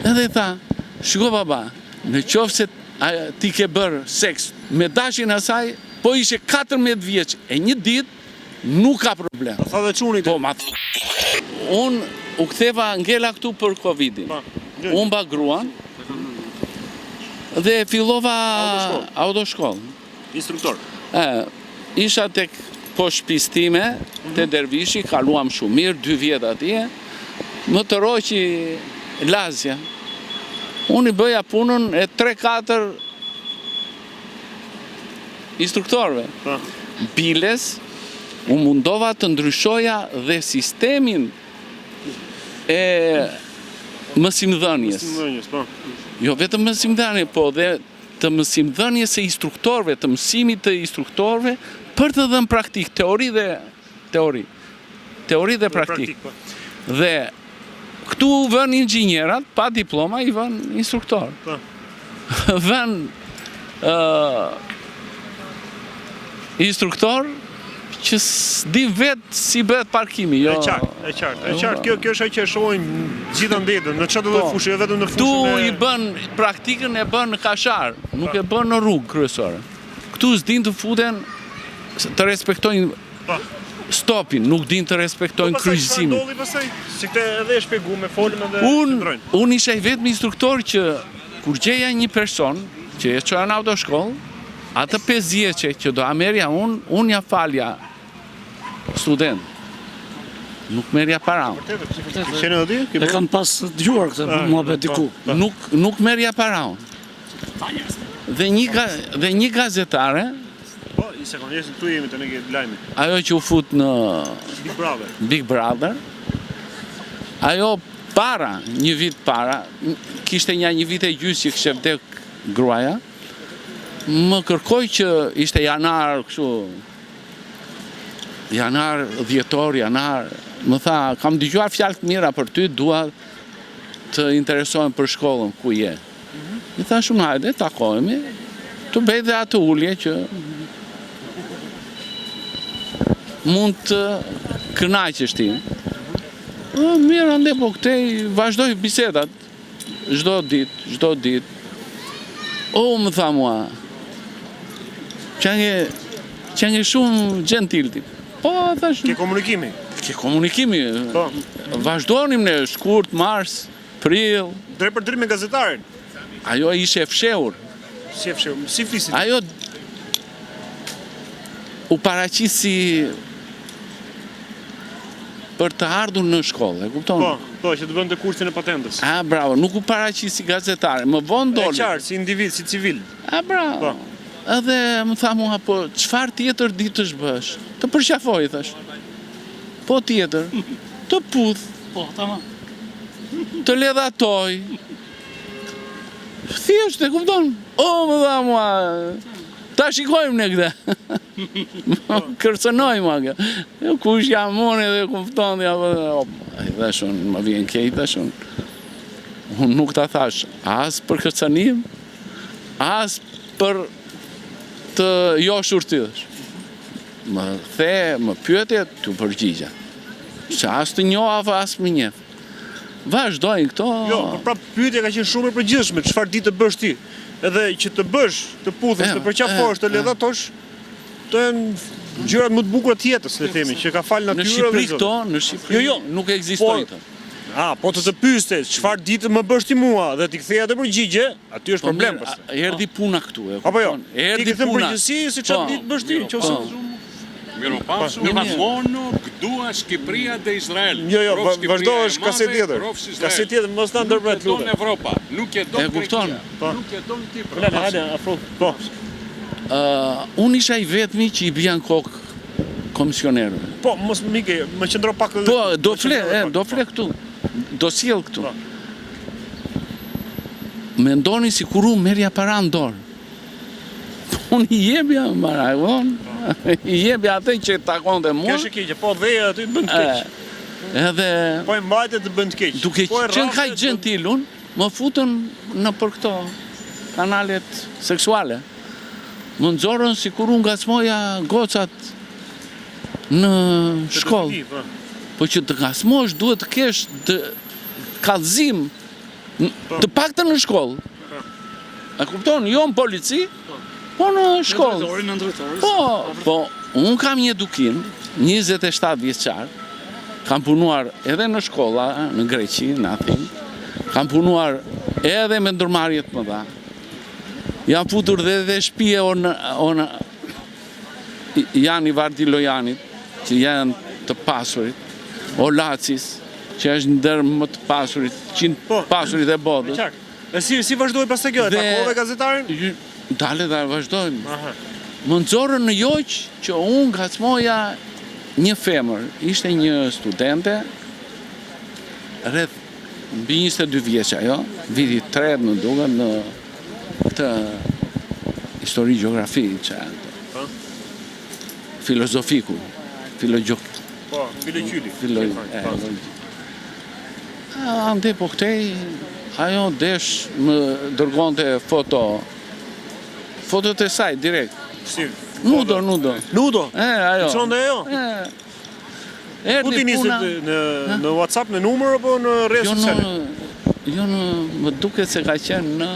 Edhe tha, shiko baba, në qoftë se ti ke bërë seks me dashin asaj, po ishe 14 vjeç e një ditë nuk ka problem. Tha dhe çunit. Po, unë u ktheva ngela këtu për Covidin. Unë ba gruan dhe fillova autoshkollë. Instruktor. Isha tek po shpistime te Dervishi, kaluam shumë mirë, 2 vjet atje, më të roqi Lazja. Unë i bëja punën e 3-4 instruktorëve. Biles, u mundova të ndryshoja dhe sistemin e mësimdhënies. Jo vetëm mësimdhënie, po dhe të mësimdhënies së instruktorëve, të mësimit të instruktorëve për të dhënë praktik, teori dhe praktik. Dhe këtu vën inxhinierat, pa diploma i vën instruktor. Vën instruktor që s'di vetë si bëhet parkimi. E qartë. Kjo është ajo që shohin gjithë ndetën, në çdo lloj fushë, jo vetëm në fushën Tu i bën praktikën e bën në Kashar, nuk e bën në rrugë kryesore. Këtu s'din të futen, të respektojnë stopin, nuk din të respektojnë kryqëzimin. Po pastaj çfarë ndodhi pastaj? Si këtë edhe e shpjegoj me folën edhe Unë isha i vetmi instruktor që kur gjeja një person që e çoja në autoshkollë, atë 5 vjeçe që do merja unë ja falja student. Nuk merja para unë. Qenë edhe ti? E kam pas dëgjuar këtë muhabet diku. Nuk merja para unë. Dhe një gazetare, I sekondisht tu jemi të ne lajmi. Ajo që u fut në Big Brother, ajo një vit para, kishte një vit e gjysmë që kishte vdek gruaja, më kërkoj që ishte janar, dhjetor, më tha, kam dëgjuar fjalë të mira për ty, dua të interesohem për shkollën ku je. I tha shumë hajde, takohemi, të bëj dhe atë ulje që mund të kënaqesh ti. Mirë, ande po këtej vazhdoj bisedat çdo ditë. Më tha mua, që nge shumë gentil ti. Po, thash. Ke komunikimi. Vazhdonim në shkurt, mars, prill. Drejt për drejt me gazetarin. Ajo ishe e fshehur. Si flisit? Ajo u paraqisi për të ardhur në shkollë, e kupton? Po, që të bënte kursin e patentës. Bravo, nuk u paraqisi gazetare, më vonë doli. E qartë, si individ, si civil. Bravo. Edhe më tha mua, po, çfarë tjetër ditësh bësh? Të përqafoj, thash. Po tjetër, të puth. Po, tamam. Të ledhatoj. Thjesht, e kupton? Më tha mua, ta shikojmë në këte. Kërcënoj mua kjo. Kush jam unë edhe kupton, dhe shumë, më vjen kejt dhe shumë. Unë nuk ta thash, as për kërcënim, as për të jo shurtydhësh. Më the, më pyetje, të përgjigja. Se as të njoha, as më njeh. Vazhdojnë këto. Jo, pra pyetja ka qenë shumë e përgjithshme, çfarë ditë të bësh ti? Edhe që të bësh, të puthësh, të përqafosh, të ledhatosh, të janë gjërat më të bukura të jetës, le themi, që ka fal natyra. Në Shqipëri këto, në Shqipëri nuk ekzistojnë këto. Po të pyeste, çfarë ditë më bësh ti mua dhe ti kthej atë përgjigje, aty është problem pastaj. Erdhi puna këtu, e kupton? Apo jo? Erdhi puna. Ti përgjigjeshi se çfarë ditë bësh ti, nëse Μόνο gdua Shqipëria dhe Izrael. Jo, vazhdo është kaset tjetër. Kaset tjetër, mos na ndërpret lutem. Nuk e don Evropa, nuk e don kupton? Nuk e don Kipër. Hajde, afro. Po. Unë isha i vetmi që i bia në kokë komisionerëve. Po, mos mike, më qëndro pak. Po, do fle këtu. Do sjell këtu. Mendoni si kur unë merja para në dorë. Unë i jebja maragon, i jebja atë që takon dhe mua. Kjo është keqe, po dheja aty të bën të keq. Edhe po e mbajtë të bën të keq. Duke qenë kaq gentil unë, më futën në për këto kanalet seksuale. Më nxorën sikur unë ngacmoja gocat në shkollë. Po që të ngacmosh duhet të kesh kallëzim Të paktën në shkollë. A kupton, jo në polici, po në shkollë. Në drejtorin. Po, unë kam një edukim, 27 vjeçar, kam punuar edhe në shkolla, në Greqi, në Athinë, kam punuar edhe me ndërmarrje të mëdha. Jam futur dhe shtëpie janë i Vardi Lojanit, që janë të pasurit, o Lacis, që është ndër më të pasurit, 100 pasurit e botës. E si vazhdoj pas të kjo, e takove gazetarin? Dale dhe vazhdojmë. Më nëzorën në joq që unë ngacmoja një femër, ishte një studente, rreth mbi 22 vjeç ajo, viti 3 në duket në këtë histori gjeografi, që filozofiku, Po, filogjyli. Ande po këtej, ajo desh më dërgonte fotot e saj direkt. Si? Nudo. Nudo? Ajo. I çonte ajo? Ku ti niset në WhatsApp, në numër apo në rrjetet sociale? Jo, më duket se ka qenë në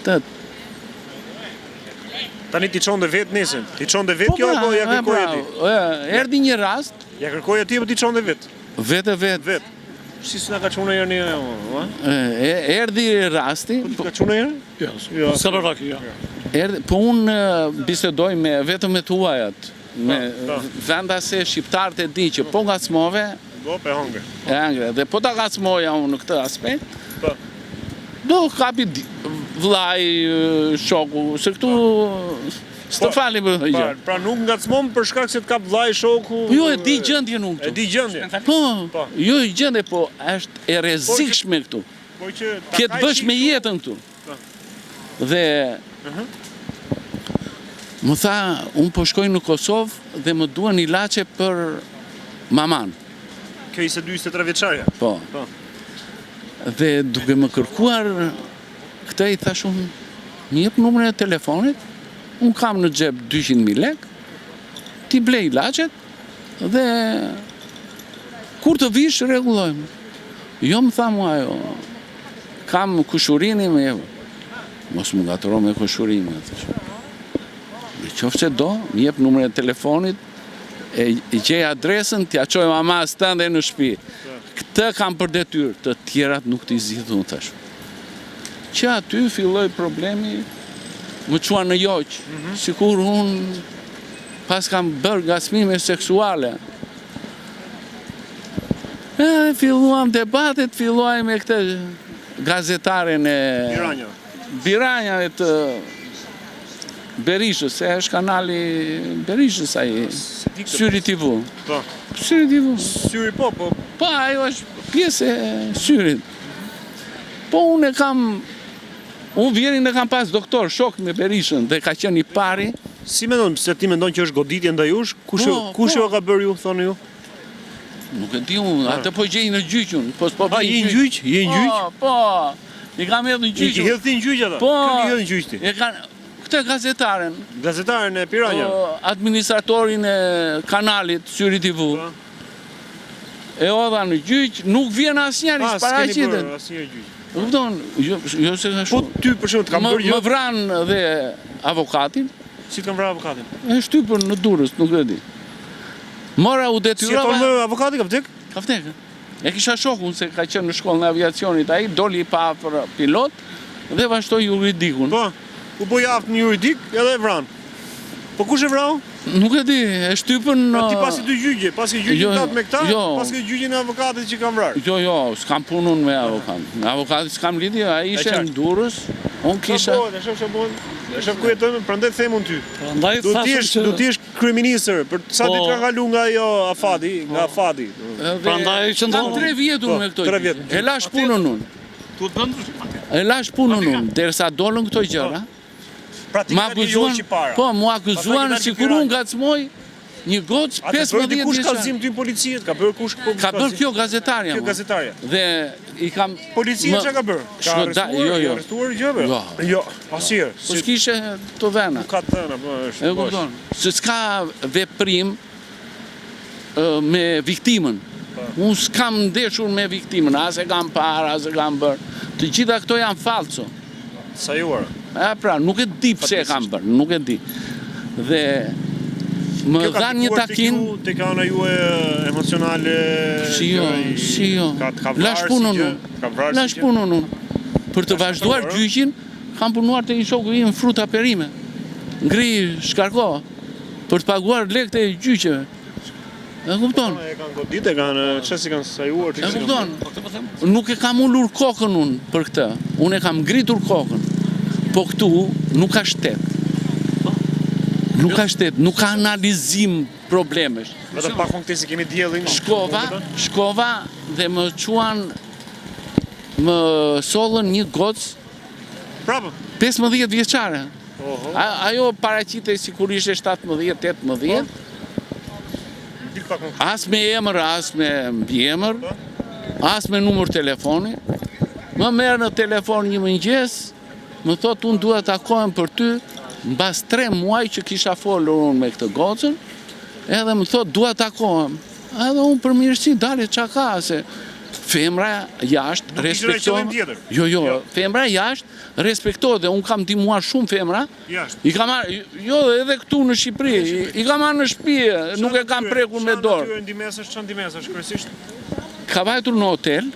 të. Tani ti çonte vetë nesër. Ti çonte vetë kjo apo ja kërkoje ti? Erdhi një rast. Ja kërkoje ti apo ti çonte vetë? Vetë. Vetë. Si s'na ka çuar herë një, Erdhi rasti. Ka çuar herë? Jo. Sa për vakë, jo. Po unë bisedoj vetëm me tuajat, me vendase shqiptarët e di që po ngacmove, e hangre. Dhe po ta ngacmoja unë në këtë aspekt, do kapi vllai, shoku, se këtu s'të fali për gjë. Pra nuk ngacmon për shkak se të kap vllai, shoku. Jo, e di gjendjen unë këtu. E di gjendje. Po, jo e gjendje, po është e rrezikshme këtu. Po që ke të bësh me jetën këtu. Dhe më tha, unë po shkoj në Kosovë dhe më duan ilaçe për maman. Kjo ishte 23 vjeçarja? Po. Dhe duke më kërkuar këtë i thash unë, më jep numrin e telefonit, unë kam në xhep 200.000 lek, ti ble ilaçet dhe kur të vish rregullojmë. Jo më tha mua ajo, kam kushurinë më jep. Mos më gatëro me kushurinë. Në qoftë se do, më jep numrin e telefonit, e gjej adresën, t'ja çoj mamas tënde në shtëpi. Këtë kam për detyrë, të tjerat nuk t'i zgjidhun tash. Që aty filloi problemi, më çua në joq, sikur unë pas kam bërë ngacmime seksuale. Filluam debatet, filluaj me këtë gazetaren e Biranja e të Berishës, se është kanali Berishës ai, Syri TV. Po. Syri TV. Syri po. Po, ajo është pjesë e Syrit. Po unë vjerin e kam pas doktor, shok me Berishën, dhe ka qenë i pari. Si mendon, se ti mendon që është goditje ndaj jush? Kush jo ka bërë ju, thoni ju? Nuk e di unë, atë po gjej në gjyqun. A, je në gjyq? Po, i kam edhe në gjyqun. I ke hedhë ti në gjyq ata? Po, i hedhë në gjyq ti? Këtë gazetaren. Gazetaren e Piranja? Administratorin e kanalit, Syri TV. E odha në gjyq, nuk vjen asnjëri, s'paraqitet. Kupton, jo se ka shumë. Po ty për shembull të kam bërë më vran dhe avokatin. Si të kam vrarë avokatin? E shtypën në Durrës, nuk e di. Mora u detyrova. Si e tonë avokati ka vdek? Ka vdek. E kisha shokun se ka qenë në shkollën e aviacionit, ai doli pa për pilot dhe vazhdoi juridikun. Po. U bë javë në juridik edhe e vran. Po kush e vrau? Nuk e di, e shtypën... Pra ti pasi dy gjyqje, pasi gjyqin tatë me këta, pasi gjyqin e avokatit që kam vrarë. Jo, s'kam punun me avokat. Me avokatit s'kam lidhje, a ishe në Durrës, unë kisha... E shef ku jetojme, prandaj themun ty. Du t'jesh kryeministër, për sa ditë ka kalu nga jo afadi, nga afadi. Kam 3 vjetur me këto gjyqje. E lash punën unë. E lash punën unë, derisa dolën këto gjëra. Po, mu akuzuan sikur unë ngacmoj një gocë 15 vjeçare. Kush ka zim ty policiet? Ka bërë kush? Ka bërë kjo gazetarja. Kjo gazetarja. Dhe i kam... Policia që ka bërë? Ka arrestuar gjëve? Jo, asirë. Po s'kishe të dhena. Nuk ka të dhena, po është. E kupton. Se s'ka veprim me viktimën. Unë s'kam ndeshur me viktimën, as e kam parë, as e kam bërë. Të gjitha këto janë falso. Sa juara. Pra, nuk e di pse e kam bërë, nuk e di. Dhe më dha një takim. Te ka ana juaj emocionale. Si jo. Lash punën unë. Lash punën unë. Për të vazhduar gjyqin, kam punuar te një shoku im fruta perime. Ngri shkarko për të paguar lekët e gjyqeve. E kupton? E kanë godit, e kanë çesi kanë sajuar. E kupton? Nuk e kam ulur kokën unë për këtë. Unë e kam ngritur kokën. Po këtu nuk ka shtet. Nuk ka shtet, nuk ka analizim problemesh. Vetëm pa konktesi kemi diellin. Shkova dhe më quan më sollën një gocë Prapë. 15 vjeçare. Ajo paraqitej sikur ishte 17-18. As me emër, as me mbiemër, as me numër telefoni. Më merr në telefon një mëngjes, më thot unë dua të takohem për ty, mbas 3 muaj që kisha folur unë me këtë gocën, edhe më thot dua të takohem. Edhe unë për mirësi dale çka ka se femra jashtë respektohet. Jo, femra jashtë respektohet dhe unë kam ndihmuar shumë femra. I kam marrë, jo edhe këtu në Shqipëri, i kam marrë në shtëpi, nuk e kam prekur me dorë. Çfarë ndihmesh kryesisht? Ka vajtur në hotel.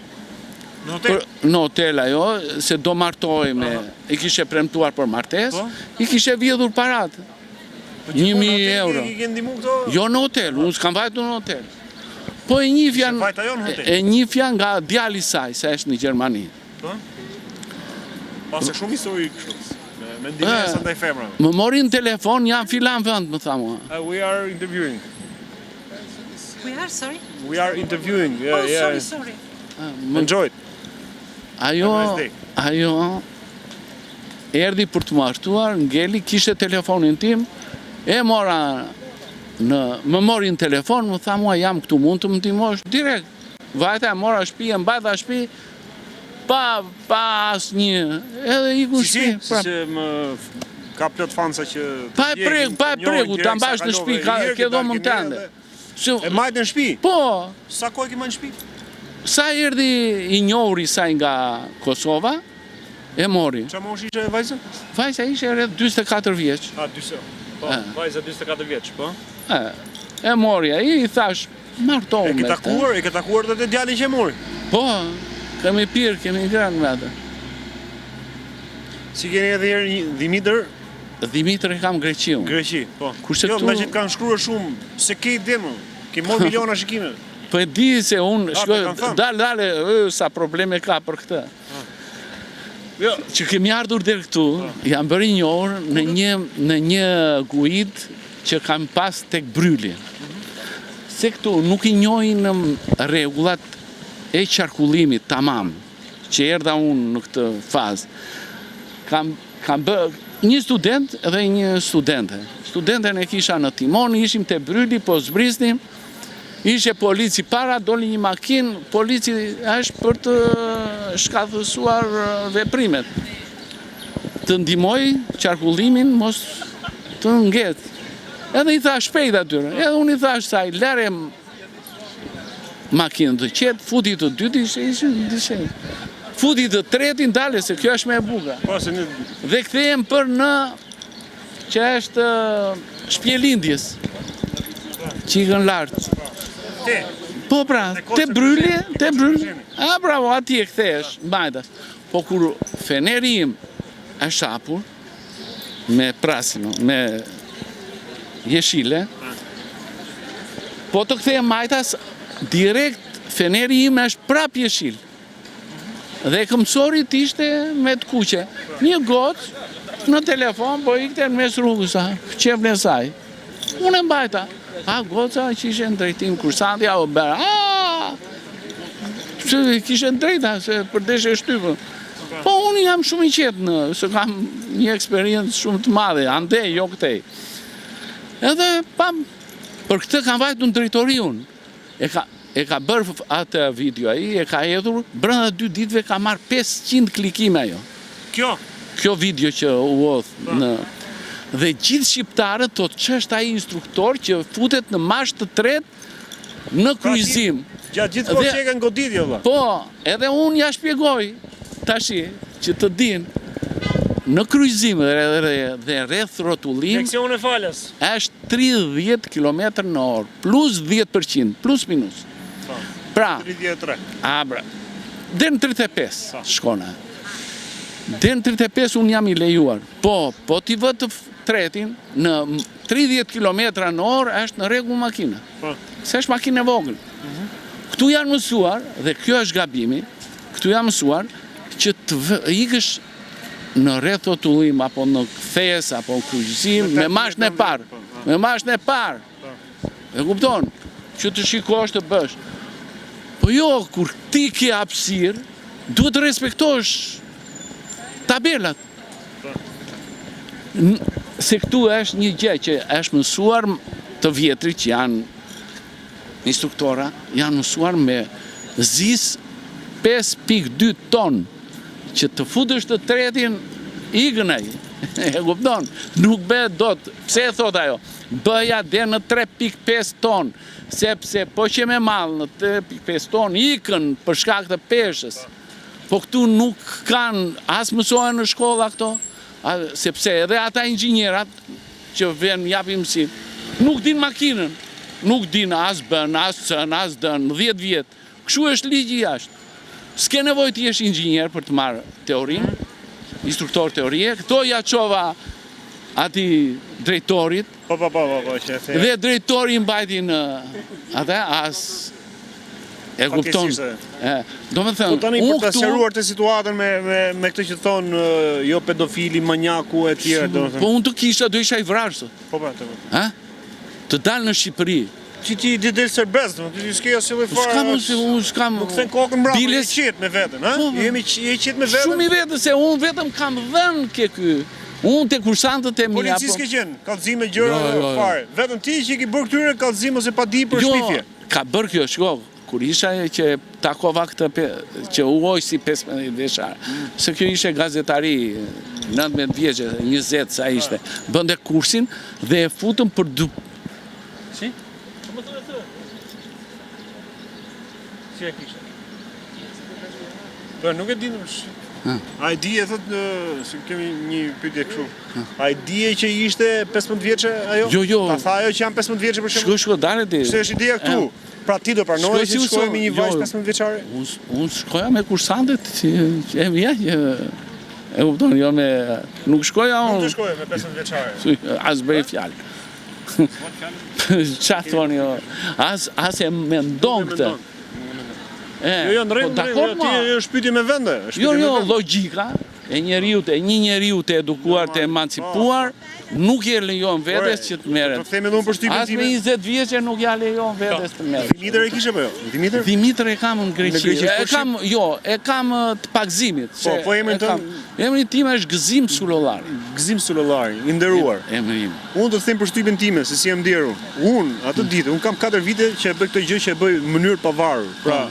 Në hotel ajo, se do martohej me, i kishe premtuar për martesë, i kishe vjedhur paratë. 1.000 euro. Jo në hotel, unë s'kam vajtur në hotel. Po e njifja nga djali saj, se është në Gjermani. Pasë shumë histori kështu, me ndihmesa ndaj femrave. Më mori në telefon, jam filan vend, më tha mua. We are interviewing. We are, sorry? We are interviewing, Sorry. Enjoy it. Ajo erdi për të martuar, ngeli, kishte telefonin tim, më mori në telefon, më tha mua jam këtu, mund të më ndihmosh direkt. Vajta e mora shtëpi, e mbajta shtëpi, pa asnjë, edhe iku shtëpi. Si më ka plot fansa që pa e pregu, ta mbash në shtëpi, ke dhomën tënde. E majtë në shtëpi? Po. Sa kohë ke majtë në shtëpi? Sa erdhi i njohuri saj nga Kosova, e mori. Qa mosh ishe vajza? Vajza ishe rreth 24 vjeç. Vajza 24 vjeç, po? E mori, i thash, martohu me këtë. E ke takuar dhe të djalin që e mori? Po, kemi pirë, kemi ngrënë me atë. Si keni edhe herë Dimitër? Dimitër e kam Greqiun. Greqi, po. Kurse këtu... Jo, me që kanë shkruar shumë, se ke i demë, ke mor miliona shikime. Po e di se unë shkoj, dale, sa probleme ka për këtë. Që kemi ardhur dhe këtu, jam bërë njohur në një guid që kam pas tek Bryli. Se këtu nuk i njohin në rregullat e qarkullimit tamam, që erdha unë në këtë fazë. Kam bërë një student dhe një studente. Studenten e kisha në timon, ishim te Bryli, po zbrisnim, ishe polici para, doli një makinë, polici është për të shkatësuar veprimet. Të ndihmoj qarkullimin, mos të nget. Edhe i tha shpejt atyre, edhe unë i thash saj, lere makinën të qetë, futi të dyti, ishe futi të tretin, dale, se kjo është me e buka. Dhe kthehem për në që është shpjelindjes, që i gën lartë. Po pra, te Bryli, bravo, ati e kthesh, mbajtas. Po kur feneri im është hapur, me prasino, me jeshile, po të kthehem mbajtas, direkt feneri im është prap jeshil. Dhe këmësorit ishte me të kuqe. Një gocë në telefon, po ikte në mes rrugës, qepën e saj. Unë e mbajta. Goca që ishe në drejtim kursantja o bërë, që kishe në drejta, se përdeshe shtypën. Po unë jam shumë i qetë se kam një eksperiencë shumë të madhe, andej, jo këtej. Edhe, për këtë kam vajtu në drejtori unë. E ka bërë atë video aji, e ka edhur, brenda 2 ditëve ka marrë 500 klikime ajo. Kjo video që u odhë në... Dhe gjithë shqiptarët thot që është ai instruktor që futet në mashtë të tretë në kryqëzim. Gjatë gjithë kohë që e kanë goditje valla. Po, edhe unë ja shpjegoj tashi që të din në kryqëzim dhe rreth rrotullim Direksioni falas. është 30 km/h plus 10% plus minus. Pra, 33. bra. Deri në 35 shkona. Deri në 35 unë jam i lejuar. Po ti vë të tretin në 30 km/h është në rregull makina. Po. Se është makinë e vogël. Këtu janë mësuar, dhe kjo është gabimi, këtu janë mësuar që të ikësh në rreth rrotullim apo në kthes apo në kryqëzim me mashën e parë. Me mashën e parë. E kupton? Që të shikosh të bësh. Po jo, kur ti ke hapësirë, duhet të respektosh tabelat. Se këtu është një gjë që është mësuar të vjetrit që janë instruktora, janë mësuar me zis 5.2 ton, që të futesh të tretin igënej, e kupton, nuk bëhet dot, pse e thot ajo, bëja dhe në 3.5 ton, sepse po që me malë në 3.5 ton ikën për shkak të peshës, po këtu nuk kanë, as mësohen në shkolla këto, sepse edhe ata inxhinierat që vjen japin mësim, nuk din makinën, nuk din as bën, as cën, as dën, 10 vjet, kështu është ligji jashtë. S'ke nevojë të jesh inxhinier për të marrë teorinë, instruktor teorie, këto ja çova ati drejtorit, Po, që e the. dhe drejtori i mbajti në atë as e kupton. Do me thënë, Po tani për të sqaruar të situatën me këtë që thonë jo pedofili, manjaku e tjerë, domethënë. Po unë të kisha, do isha i vrarë sot. Po. Të dalë në Shqipëri. Ti di del serbes, ti s'ke asnjë lloj fare. Unë s'kam. Nuk kthen kokën mbrapa, je biles- qet me veten, ha? Je qet me veten. Shumë i vetë se unë vetëm kam dhënë ke ky. Unë te kursantët e mia. Policisë ke qenë, kallëzim me gjëra fare. Vetëm ti që i ke bërë këtyre kallëzim ose pa di për shpifje. Ka bërë kjo, shko, kur isha që takova këtë që u oj si 15 vjeçar. Se kjo ishte gazetari 19 vjeçë, 20 sa ishte. Bënde kursin dhe e futëm për Si? Si e kishe? Po, nuk e di në A i di e thot, se kemi një pyetje kështu. A i di e që ishte 15 vjeçe ajo? Jo. Ta tha ajo që janë 15 vjeçe për shembull? Shko, dale ti. Kështu është ideja këtu. Pra ti do pranoje Shkoj si që shkojë me një jo. vajzë 15 vjeçare? Unë shkoja me kursantët, e mija që e kupton, jo me... Nuk shkoja Nuk të unë, shkojë me 15 vjeçare. as bëj fjalë. Qa thoni jo, as e mendon këtë. Jo, në rregull, ti është pyetje me vende. Jo, logjika e njeriut, e një njeriu të edukuar, të emancipuar, nuk je lejon vetes që të merret. Do themi edhe unë për shtypjen As me time. 20 vjeçë nuk ja lejon vetes të merret. Dimitër e kishe po jo? Dimitër? Dimitër e kam në Greqi. Greqi, E kam, e kam të pagzimit. Po emrin tënd? Emri tim është Gëzim Sulollari. Gëzim Sulollari, i nderuar. Emri im. Unë do të them për shtypjen time se si jam ndjeru. Unë atë ditë, unë kam 4 vite që e bëj këtë gjë që e bëj në mënyrë pavarur. Pra,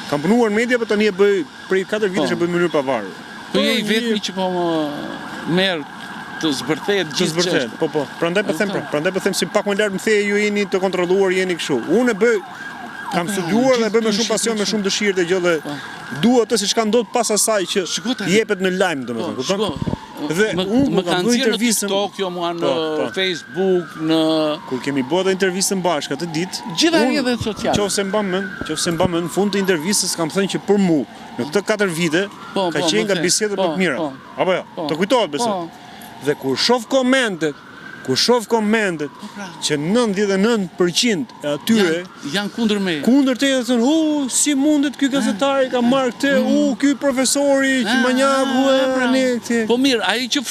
kam punuar në media, por tani e bëj prej 4 vite që e bëj në mënyrë pavarur. Po je i vetmi që po më merr të zbërthehet Të gjithë zbërthet, çështën. po. Prandaj po them, prandaj po them si pak më lart më thej ju jeni të kontrolluar, jeni kështu. Unë e bëj kam studiuar dhe e bëj me shumë pasion, me shumë dëshirë të gjë dhe dua atë siç ka ndodhur pas asaj që jepet në lajm domethënë, kupton? Dhe unë më kam kanë bërë nxjerrë në intervistën TikTok, jo mua në Po. Facebook, në kur kemi bërë intervistën bashkë atë ditë. gjitha unë, rrjetet sociale. Qofse mba mend, në fund të intervistës kam thënë që për mua në këtë 4 vite Po, ka po, qenë më nga the. bisedat Po, më të mira. po. Apo jo? Po. Të kujtohet besoj. Po. Dhe kur shoh komentet që 99% e atyre Janë kundër me. kundër te thonë, si mundet ky gazetari ka marrë këtë, ky profesori që manjaku ne këtë. Po mirë, ai që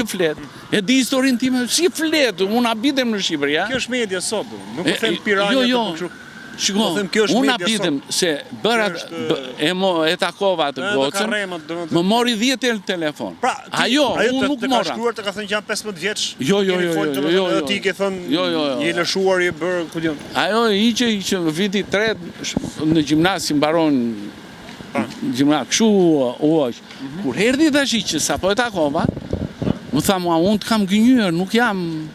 flet, e di historinë time, si flet, unë abitem në Shqipëri, Kjo është media sot, nuk po them piranja jo, të kështu. Shiko, Po them, kjo është unë media abitem se bëra e takova atë Edhe gocën, karremat, domethënë. më mori 10 telefon. Pra, unë nuk të ka mora. shkruar të ka thënë që janë 15 vjeç. Jo, Ti ke thënë Jo. je lëshuar, je bër, ku diun. Ajo hiqe në viti 3 në gjimnas si mbaron gjimnas, kështu uaq. Kur erdhi tash që sapo e takova, më tha mua, unë të kam gënjur, nuk jam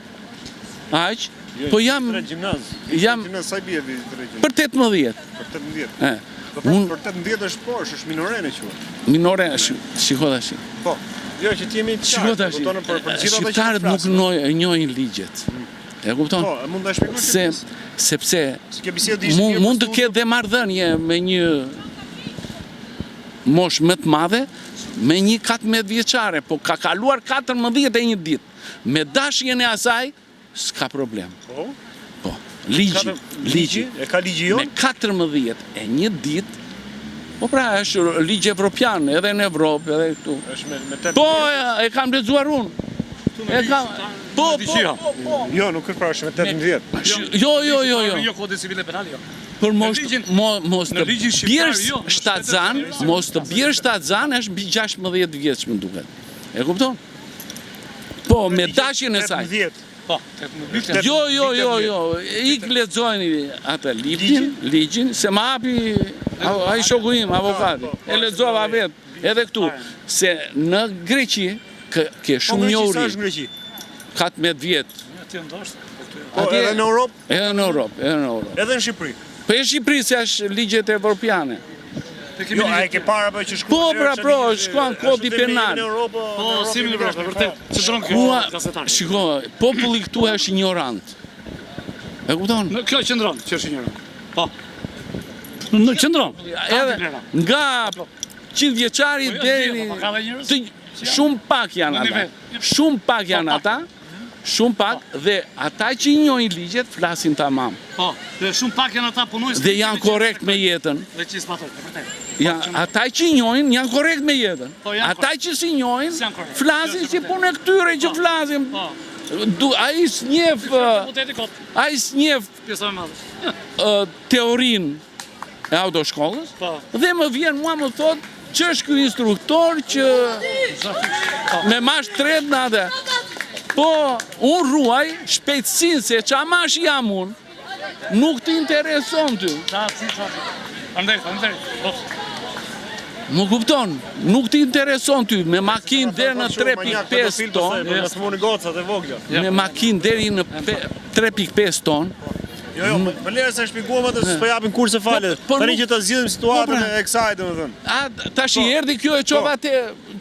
aq, Po jam gjimnaz. jam Gjimnaz sa i bie vit drejt gjimnaz? për 18. Për 18. E, Do për 18 është poshtë, është minorene quhet. minore, shiko tash. Po. Jo që ti jemi të Shiko qartë, tash. kupton për gjithë ata që Shqiptarët nuk flasin. njohin ligjet. E kupton? Po, e mund ta shpjegoj Sepse Kjo bisedë ishte mirë. mund të ketë dhe marrëdhënie me një mosh më të madhe me një 14 vjeçare, po ka kaluar 14 e një ditë. Me dashjen e asaj s'ka problem. Po. Po, ligji. E ka ligji Me jon? 14 e një ditë, po pra është ligj evropian edhe në Evropë edhe këtu. Është me 8. Po, e kam lexuar unë. E kam. Po. Jo, nuk është pra është me 18. Jo. Jo kodin civile penal, jo. Për mos Në të ligjin shqiptar, bjerë jo, në shtatzan, mos të bjerë shtatzan është mbi 16 vjeç më duket. E kupton? Po, me dashjen e saj. 18. Po, 18 vite. Jo, ik lexojeni atë ligjin, se më hapi ai shoku im, avokati. E lexova vet, edhe këtu, se në Greqi ke shumë Sa njohuri, është në Greqi? 14 vjet. Ti ndoshta. Po, Atje- edhe në Europë, Edhe në Europë. edhe në Shqipëri. Po e Shqipëri se është ligjet evropiane. Jo, a e ke para po që shkruan? Po, pra, shkruan kodi penal. Në Europë. Po, si më vërtet, vërtet. Çdron kjo Mua, gazetar. shiko, populli këtu është ignorant. E kupton? Në kjo qendron, që është njëra. Po. Në qendron. Edhe nga 100 vjeçari Po, jo, deri po, ka dhe njerëz? të- shumë pak janë Në ata. nivel. Shumë pak janë ata. Shumë pak dhe ata që i njohin ligjet flasin tamam. Po, dhe shumë pak janë ata punojnë. Dhe janë korrekt me jetën. Dhe që s'patoj, vërtet. Ata që i njohin janë korrekt me jetën. Po, janë Ata që si njohin S'janë korrekt. flasin Jo, si vërtet. punë e këtyre që Po. flasin. Po. Ai s'njef Deputeti kot, ai s'njef pjesa më madhe. teorinë e autoshkollës Po. dhe më vjen mua më thot që është ky instruktor që me mash tret në atë. Po, unë ruaj shpejtësinë se qa mash jam unë, nuk të intereson ty. Andaj. Po. Më kupton, nuk të intereson ty, me makinë deri në 3.5 ton, Në smoni gocat e vogla. me makinë deri në 3.5 ton, Jo, më lere se shpjeguam atë, s'po japin kurse fale. Po, Tani nuk- që të zgjidhim situatën Po, pra. e kësaj, domethënë. tash i erdhi kjo e qova te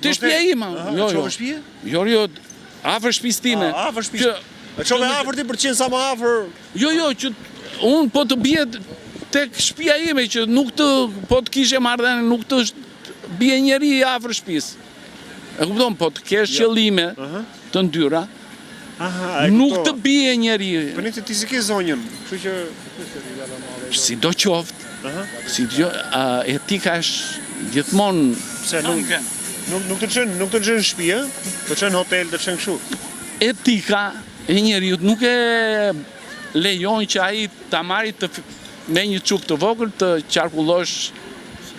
shtëpia ime. Jo, Çove shtëpi? Jo, afër shtëpisë time. Afër shtëpisë. Që- E çove afër ti për të qenë sa më afër. Jo, që unë po të bie tek shtëpia ime që nuk të, po të kishe marrëdhënie, nuk të bie njeri afër shtëpisë. E kupton, po të kesh qëllime të ndyra, Aha, nuk të bie njeri. Po ne ti si ke zonjën, kështu që Si do qoftë, etika është gjithmonë pse nuk të çën, nuk të çën në shtëpi, ë? Të çën në hotel, të çën kështu. etika e njeriut nuk e lejon që ai ta marrë me një çup të vogël të qarkullosh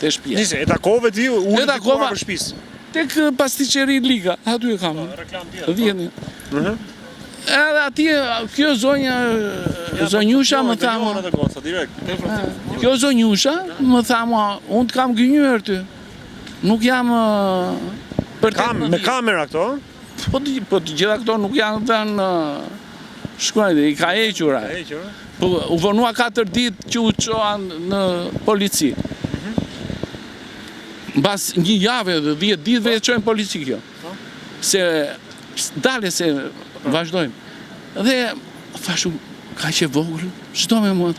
te shtëpia. Nisi, e takove ti, unë E takova. për shtëpisë. Tek pastiqeri Liga, aty e kam. Reklam tjetër. Vjeni. Edhe atje, kjo zonja, zonjusha më tha mua, Atë goca direkt. kjo zonjusha më tha mua, unë të kam gënjur ty. Nuk jam për Me kamera këto, ë? Po të gjitha këto nuk janë dhënë shkruajtë, i ka hequr ai. E që, ë? Po u vonua 4 ditë që u çoan në polici. Mbas një jave dhe 10 ditëve e çojnë polici kjo. Se dale se vazhdojmë. Dhe thashu, ka që vogël, çdo me mua.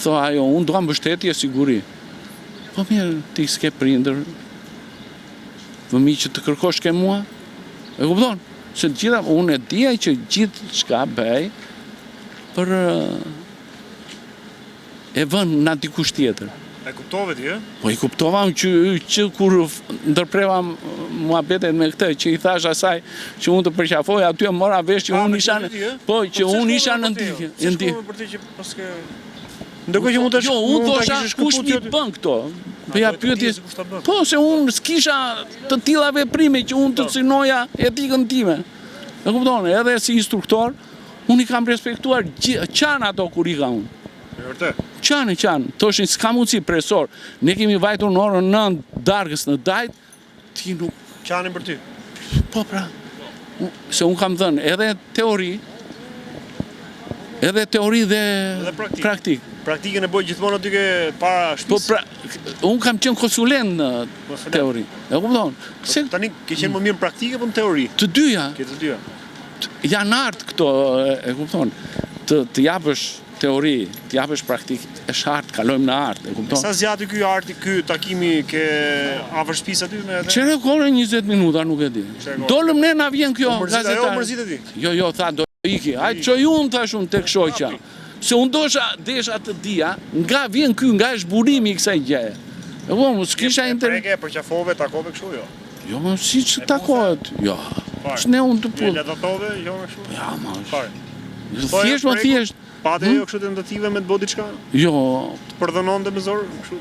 Tho ajo, unë dua mbështetje siguri. Po mirë, ti s'ke prindër. Fëmijë që të kërkosh ke mua. E kupton? Se gjitha, unë e dija që gjithë çka bëj për e vën në dikush tjetër. E kuptove ti, ë? Po i kuptova që kur ndërpreva muhabetet me këtë, që i thash asaj që unë të përqafoj, aty e mora vesh që unë isha po që unë isha në ndihje. Për ti që paske ndërkohë që mund të Jo, unë thosha kush mi bën këto. Po ja pyetje. Po se unë s'kisha të tilla veprime që unë të synoja etikën time. E kupton? Edhe si instruktor, unë i kam respektuar qanë ato kur i ka unë. Vërtet. Qanë, thoshin s'ka mundësi presor. Ne kemi vajtur në orën 9 darkës në dajt, ti nuk. Qanin për ty. Po pra. Se unë kam dhënë edhe teori, Edhe teori dhe praktik. Praktikën e bëj gjithmonë aty ke para Po shtëpisë. unë kam qenë konsulent në teori. E kupton? Se Tani ke qenë më mirë në praktikë apo në teori? të dyja Ke të dyja. janë art këto, e kupton? Të japësh teori, të japësh praktik, është art, kalojmë në art, e kupton? Sa zgjati ky arti, ky takimi ke afër shtëpisë aty me atë? Qere kore 20 minuta, nuk e di. Dolëm ne na vjen kjo Mërzit ajo, gazetar. mërzit e ti? Jo, tha do iki. Hajtë qoj unë thash unë tek shoqja. Se unë desha të dia, nga vjen ky, nga është burimi i kësaj gjeje. E po, mos kisha Preke, përqafove, takove kështu jo. Jo, më si që takohet. Jo, s'ne unë të pull. Ledatove, jo me kështu. Ja, ma Fare. thjesht, më thjesht. Pate jo kështu tentative me të bëu diçka? Jo, Të përdhënonte me zor, kështu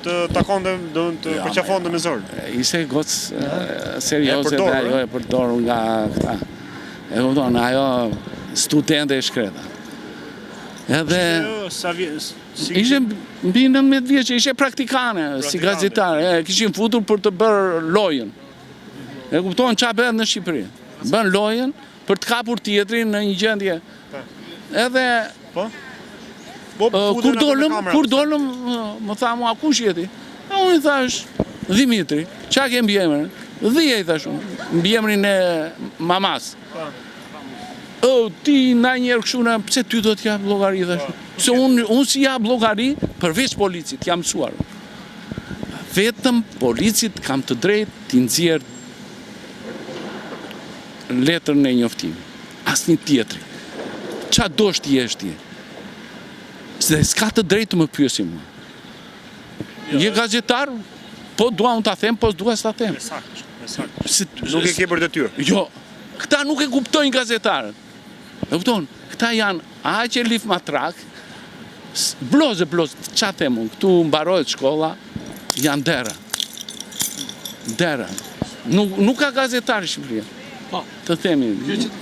të takonte, do të përqafonte me zor. ishte gocë serioze dhe përdor, ajo e përdor nga këta. E kupton, ajo studente e shkreta. Edhe... Sa Ishe mbi 19 vjeçë, ishe praktikane, si gazetare, kishin futur për të bërë lojën. E kupton ç'a bëhet në Shqipëri. Bën lojën për të kapur tjetrin në një gjendje. Edhe kur dolëm, më tha mua kush jeti? E unë i thash Dimitri, ç'a ke mbiemrin? Dhije i thash unë, mbiemrin e mamas. Ti na njerë kështu në, pse ty do t'jap llogari thash? Se unë si jap llogari përveç policit, jam mësuar. Vetëm policit kam të drejtë t'i nxjerr letrën e njoftimit. Asnjë tjetri. Qa dosh ti jesh ti? Se s'ka të drejtë të më pyesi mua. Je gazetar? Po dua unë ta them, po s'dua s'ta them. Nuk e ke për detyrë. Jo, këta nuk e kuptojnë gazetarët. E kupton? Këta janë aqe lif matrak, bloze, qa them unë, këtu mbarohet shkolla, janë dera. Dera. Nuk ka gazetar në Shqipëri. Të themi,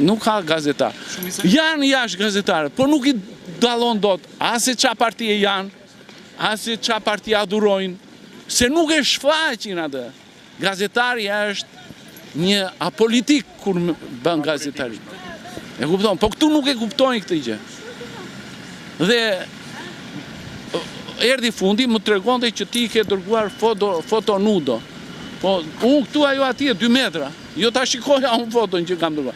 nuk ka gazetar. Janë jashtë gazetarët, por nuk i dallon dot ase qa partije janë, ase qa partije adhurojnë, se nuk e shfaqin atë. Gazetari është një apolitik kur bën gazetari. E kupton, po këtu nuk e kuptojnë këtë gjë. Dhe erdhi fundi, më tregonte që ti ke dërguar foto nudo. Po unë këtu ajo atje 2 metra. Jo ta shikoja unë foton që kam dërguar.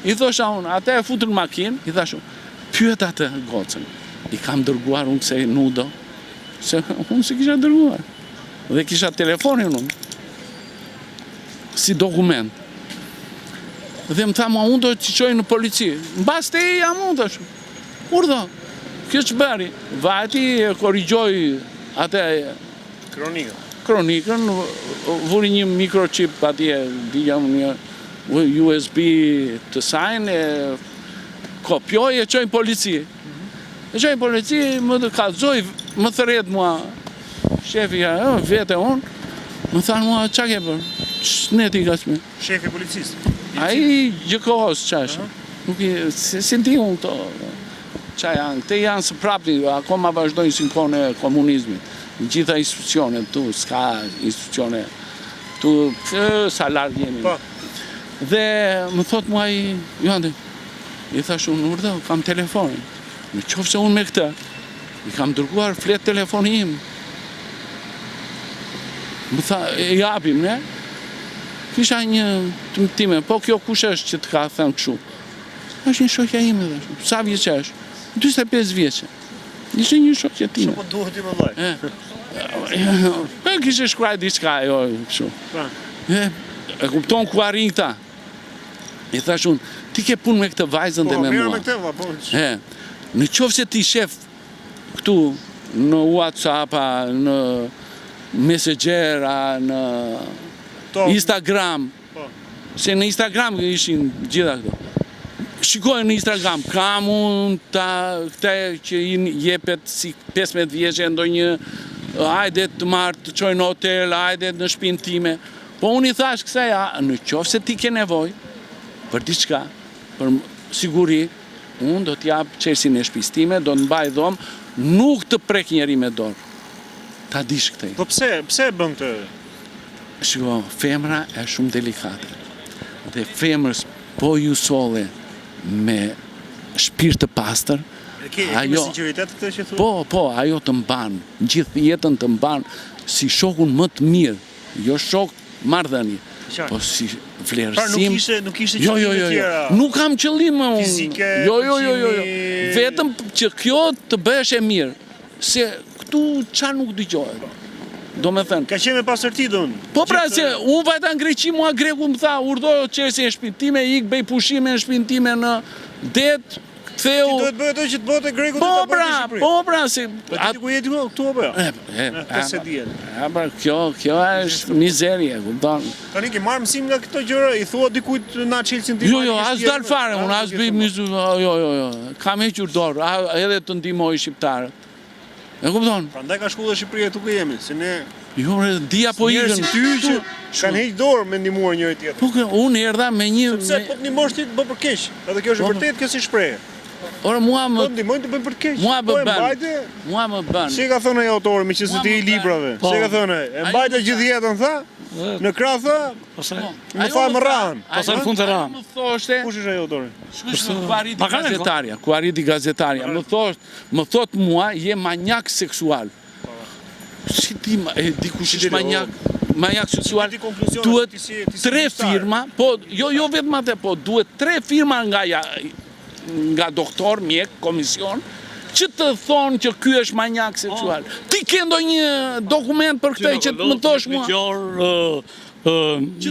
I thosha unë, ata e futën makinë, i thash unë, pyet atë gocën. I kam dërguar unë kësaj nudo, se unë si kisha dërguar. Dhe kisha telefonin unë, si dokument. Dhe më tha, ma unë do të qoj në polici. Në bas të e jam unë, thash. Kur do? Kjo që bëri? Vati e korrigjoj atë kronikën, vuri një mikrochip atje, digam një USB të sajnë, kopjoj e qoj në polici. E qoj në polici, më të kalzoj, më thëret mua, shefi, vete unë, më thanë mua, qa ke për? Sneti ka shme. Shefi policistë? A i gjëkohës qashë. Si ti unë to, qa janë, te janë së prapti, akoma vazhdojnë si në kone komunizmit. Në gjitha institucionet, tu s'ka institucione, tu sa largë jemi. Dhe më thot mua i, Joande, i thash unë urdhë, kam telefonin. Në qofë se unë me këtë, i kam dërguar flet telefoni im. Më tha, e japim, ne? Kisha një të mëtime, po kjo kush është që të ka thënë këshu? është një shokja ime dhe. Sa vjeqe është? 25 vjeqe. Ishte një shokja time. Po duhet ti më vllai. Kishte shkruaj diçka ajo kështu. E kupton ku arrin këta. I thash unë, ti ke punë me këtë vajzën dhe me mua. Me këtë, po. Në qoftë se ti shef këtu në WhatsApp, në Messenger, në Instagram, se në Instagram ishin gjitha këto. Shikojnë në Instagram, kam unë këta që jepet si 15 vjeqe ndonjë, hajde të marrë të qojnë në hotel, hajde në shpinë time. Po unë i thash kësaj, në qoftë se ti ke nevoj për diçka, për siguri, unë do t'jap qesin e shpis time, do të mbaj dhomë, nuk të prek njeri me dorë. Ta dish këtej. Po pse bën këtë? Shiko, femra e shumë delikate. Dhe femrës po ju solle me shpirt të pastër, Ke me sinqeritet këtë që thua? Po, ajo të mban, gjithë jetën të mban si shokun më të mirë, jo shok marrëdhënie, po si vlerësim. Nuk ishte qëllime të tjera. Nuk kam qëllime unë. Fizike, Jo. përqimi. Vetëm që kjo të bëhesh e mirë, se këtu qa nuk dëgjohet. Do me thënë. Ka qenë me pasërti donë. Po pra se unë vajta në Greqi, mua greku më tha, urdo qesi në shpinë time, ik bëj pushime në shpinë time në det, ktheu. Ti duhet bëhet ato që të bëhet e greku Po pra, se... Po ti ku jeti këtu apo jo? Se dihet. Kjo është mizerie, kupton. Tani ke marrë mësim nga këto gjëra, i thua dikujt na çelsin ti. Jo, as dal fare, unë as bëj mizu, jo. Kam hequr dorë, edhe të ndihmoj shqiptarët. E kupton? Prandaj ka shkuar në Shqipëri tu ku jemi, se ne Jo, dia po ikën. Si ty që kanë heq dorë me ndihmuar njëri tjetrin. Po unë erdha me një Sepse po ndihmosh ti të bë për keq. Edhe kjo është e vërtetë, kjo si shprehje. Ora mua Po më ndihmojnë të bëjnë për keq. mua Po më e mbajte. Mua më bën. Si ka thënë ai autori me që ti i librave? Si ka thënë? E mbajte gjithë jetën tha? Në krah tha? Më tha më rran. Pastaj në fund të ran. Më thoshte, Kush është ai autori? ku arriti gazetarja, më thot mua je manjak seksual. Si ti dikush është manjak seksual? Duhet 3 firma, po jo vetëm atë, po duhet 3 firma nga doktor, mjek, komision, që të thonë që ky është manjak seksual. Ti ke ndonjë dokument për këtë që të më thosh mua?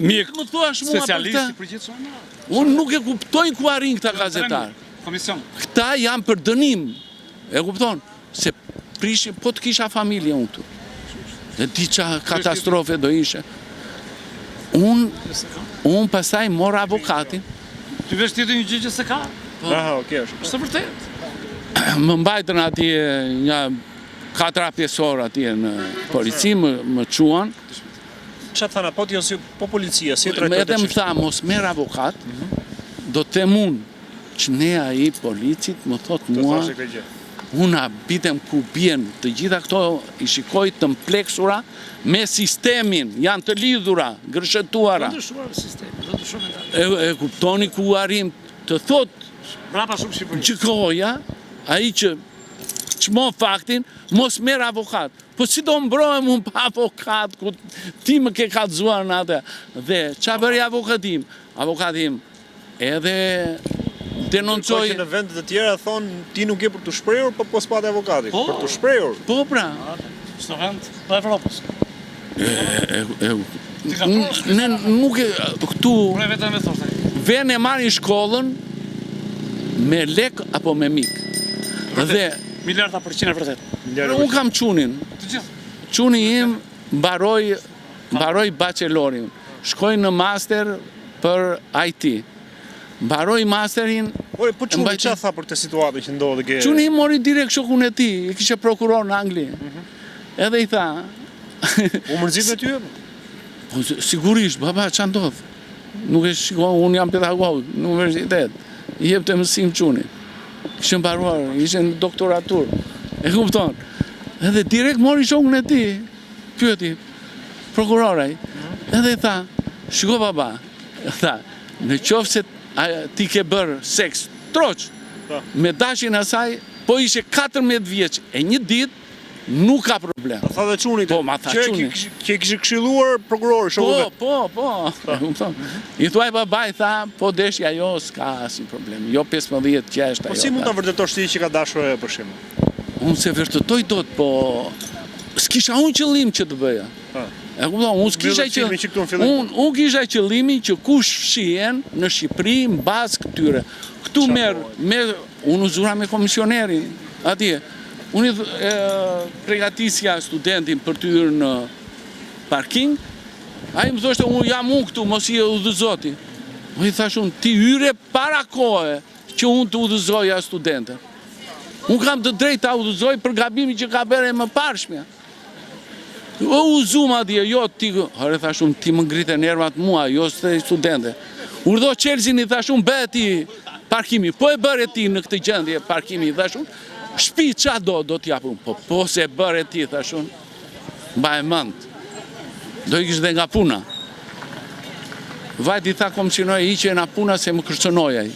Mjek, Më thuash mua për specialisti këtë? përgjithshëm. Unë nuk e kuptoj ku arrin këta gazetarë. Komision. Këta janë për dënim. E kupton? Se prishin, po të kisha familje unë tu. E di qa katastrofe do ishe. Unë pasaj mor avokatin. Ty vesh ti një gjë që se ka. Aha, okay, është. Është vërtet. Më mbajtën atje nga 4 pjesor atje në polici, më quan. Çfarë thana, po ti ose po policia, si Edhe më tha, mos merr avokat, do të them unë, që ne ai policit më thot mua, unë bitem ku bjen, të gjitha këto i shikoj të mpleksura me sistemin, janë të lidhura, gërshetuara. E kuptoni ku arrim, të thot, Brapa shumë Shqipëri. gjykoja, ai që çmo faktin, mos merr avokat. Po si do mbrohem unë pa avokat, ku ti më ke kallëzuar në atë. Dhe ç'a bëri avokatim? Avokatim edhe denoncoi. Në vende të tjera thonë ti nuk je për të shprehur, po s'pate avokati. Po. Për të shprehur. Po pra, Çdo vend të Evropës. ne nuk e këtu Unë vetëm e thoshte. vjen e marrin shkollën me lek apo me mik. Dhe Miliarda përqind e vërtet. unë kam çunin. Të gjithë. Çuni im mbaroi bachelorin. Shkoj në master për IT. Mbaroi masterin. Ore, po çuni ç'a tha për këtë situatë që ndodhi ke? Çuni im mori direkt shokun e tij, e kishte prokuror në Angli. Edhe i tha, U mërzit me ty? po sigurisht, baba, ç'a ndodh? Nuk e shikoj, unë jam pedagog në universitet. I jepte mësim çuni. Kishte mbaruar, ishte në doktoratur. E kupton? Edhe direkt mori shokun e tij, pyeti prokurori. Edhe i tha, shiko baba, tha, në qoftë se ti ke bërë seks troç me dashin asaj, po ishe 14 vjeç e një ditë, nuk ka problem. Tha dhe çuni. Po, ma tha çuni. Që kishte këshilluar prokurori shokun. Po. E kupton. I thuaj babaj, tha, po deshi ajo, s'ka asnjë problem. Jo 15 qeshtë ajo. Po si mund ta vërtetosh ti që ka dashur ajo për shembull? Unë se vërtetoj dot, po s'kisha unë qëllim që të bëja. E kupton, unë s'kisha unë kisha qëllimin që kush fshihen në Shqipëri mbas këtyre. Këtu unë uzura me komisionerin atje. Unë pregatisja studentin për të hyrë në parking. Ai më thoshte unë jam këtu, mos i udhëzoti. I thash unë, ti hyre para kohe që unë të udhëzoja studentën. Unë kam të drejtë ta udhëzoj për gabimin që ka bërë më parshmja. O uzum atje, jo ti, hare thash unë, ti më ngritë nervat mua, jo së studente. Urdhë Çelsin i thash unë, bëhet ti parkimi, po e bërë ti në këtë gjendje parkimi, thash unë, shpi qa do t'japun, po se bërë ti, thash unë, ba e mënd, do i kishtë dhe nga puna. Vajt i tha komisionoj i që e nga puna se më kërcënoj ai.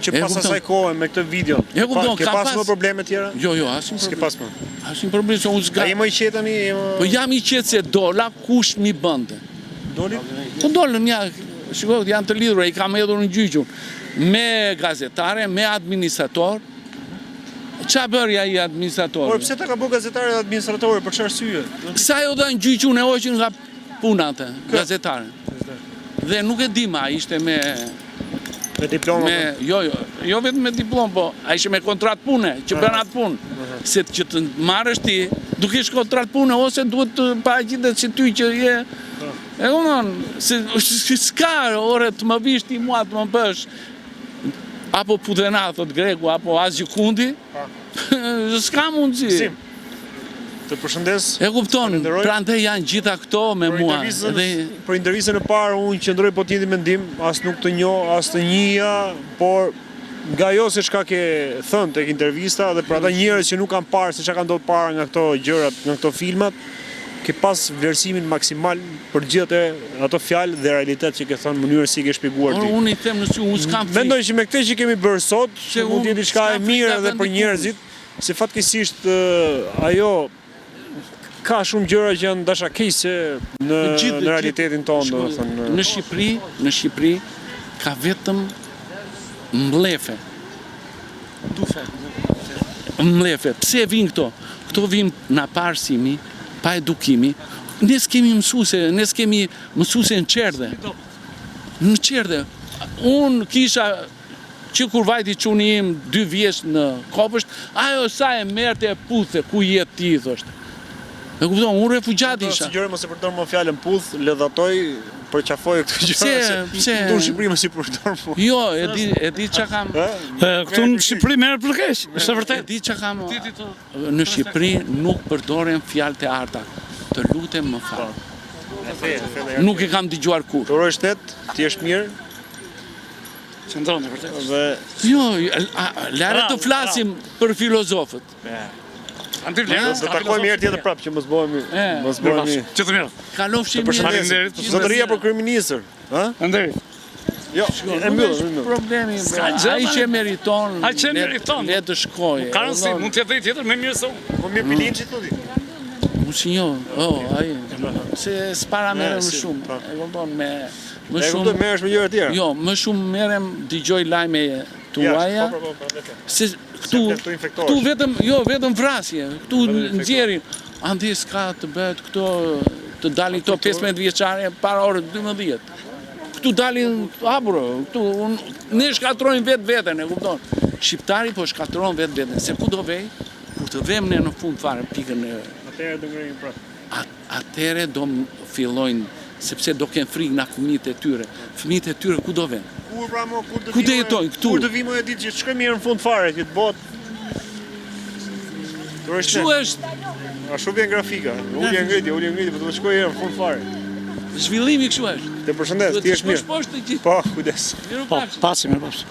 që pas kupton. asaj kohe me këtë video. Kupton, Ke ka pas pas më probleme tjera? Jo, asnjë S'ke problem. pas më. Asnjë problem, se unë A je më i qetë tani? Po jam i qetë se dola, kush mi bënte. Doli? Po dolën ja, shikoj, janë të lidhura, i kam hedhur në gjyqun. Me gazetare, me administrator. Qa bërja i Por administratori? pse ta ka bë gazetare dhe administratorë, për çfarë arsye? Sa jo dhe në gjyqun e hoqin nga puna atë, gazetare. Dhe nuk e di ma, ishte me... Me diploma. Jo vetëm me diplom, po a ishe me kontrat pune, që bën atë punë. Se që të marrësh ti, duke ish kontrat pune, ose duhet të paraqiten si ty që je... E unon, se s'ka ore të më vish ti mua të më bësh, apo pudhena, thot greku, apo asgjë kundi, s'ka mundësi. Të përshëndes. E kupton, Falenderoj. prandaj janë gjitha këto me mua. Për intervistën e parë unë qëndroj po t'jeti mendim, as nuk të njoh, as të njija, por nga jo se çka ke thënë tek intervista dhe për ata njerëz që nuk kanë parë se çka kanë ndodhur para nga këto gjërat, nga këto filmat, ke pas vlerësimin maksimal për gjithë ato fjalë dhe realitet që ke thënë, mënyrën si ke shpjeguar ti. Unë i them në sy, unë s'kam frikë. Mendoj që me këtë që kemi bërë sot, Se mund të jetë unë diçka e s'kam mirë frikë edhe nga për vendi njerëzit, se fatkeqësisht ajo ka shumë gjëra që janë dashakeqëse në realitetin tonë, domethënë. Në Shqipëri ka vetëm mblefe. Mblefe. Pse vinë këto? Këto vinë na pa arsimi, pa edukimi. Ne s'kemi mësuese, ne s'kemi mësuese në çerdhe. Në çerdhe. Unë kisha që kur vajti quni im 2 vjeç në Kopësht, ajo sa e merte e puthe, ku jetë ti, thoshte. E kupton, unë refugjat isha. Sugjeroj mos e përdor më fjalën puth, lëdhatoj, përqafoj këtë gjë. Pse? Këtu në Shqipëri mos i përdor më. Jo, e di çka kam. Këtu në Shqipëri merr për keq, është E vërtet. di çka kam. Në Shqipëri nuk përdoren fjalë të arta. Të lutem më fal. Nuk e kam dëgjuar kur. Uroj shtet, ti je mirë Qëndron vërtet. dhe Jo, lare të flasim për filozofët. Antir do të takojmë herë tjetër prapë që mos bëhemi Që të mirë. Kalofshim Faleminderit. zotëria për kryeministër, ha? Faleminderit. Jo, e mbyll. Problemi, gjë, ai që meriton, Ai që meriton. le të shkojë. Ka rëndësi, mund të jetë tjetër më mirë se unë. Po mirë pilin që thudi. Ai. Se s'para merrem më shumë. E kupton me më E shumë. kuptoj, merresh me gjëra tjera. Jo, më shumë merrem dëgjoj lajme tuaja. Se këtu vetëm vrasje, këtu nxjerrin. Andi s'ka të bëhet këto të dalin këto 15 vjeçare para orës 12. Këtu dalin hapur, këtu ne shkatrojmë vetveten, e kupton? Shqiptari po shkatron vetveten, se ku do vej? Kur të vëmë ne në fund fare pikën e Atëherë do ngrehin prapë. atëherë do fillojnë sepse do kenë frikë nga fëmijët e tyre. Fëmijët e tyre ku do vënë? Kur pra mo, Ku do jetojnë këtu? Kur do vimo e ditë që të shkojmë mirë në fund fare, që të bëhet. Çu është Ashtu vjen grafika. Ulje ngritje, po do të shkojë herë në fund fare. zhvillimi kështu është. Të përshëndes, ti je mirë. Poshtë të gjithë. Po, kujdes. Miru Po, pafshim. pasim, mirë pafshim.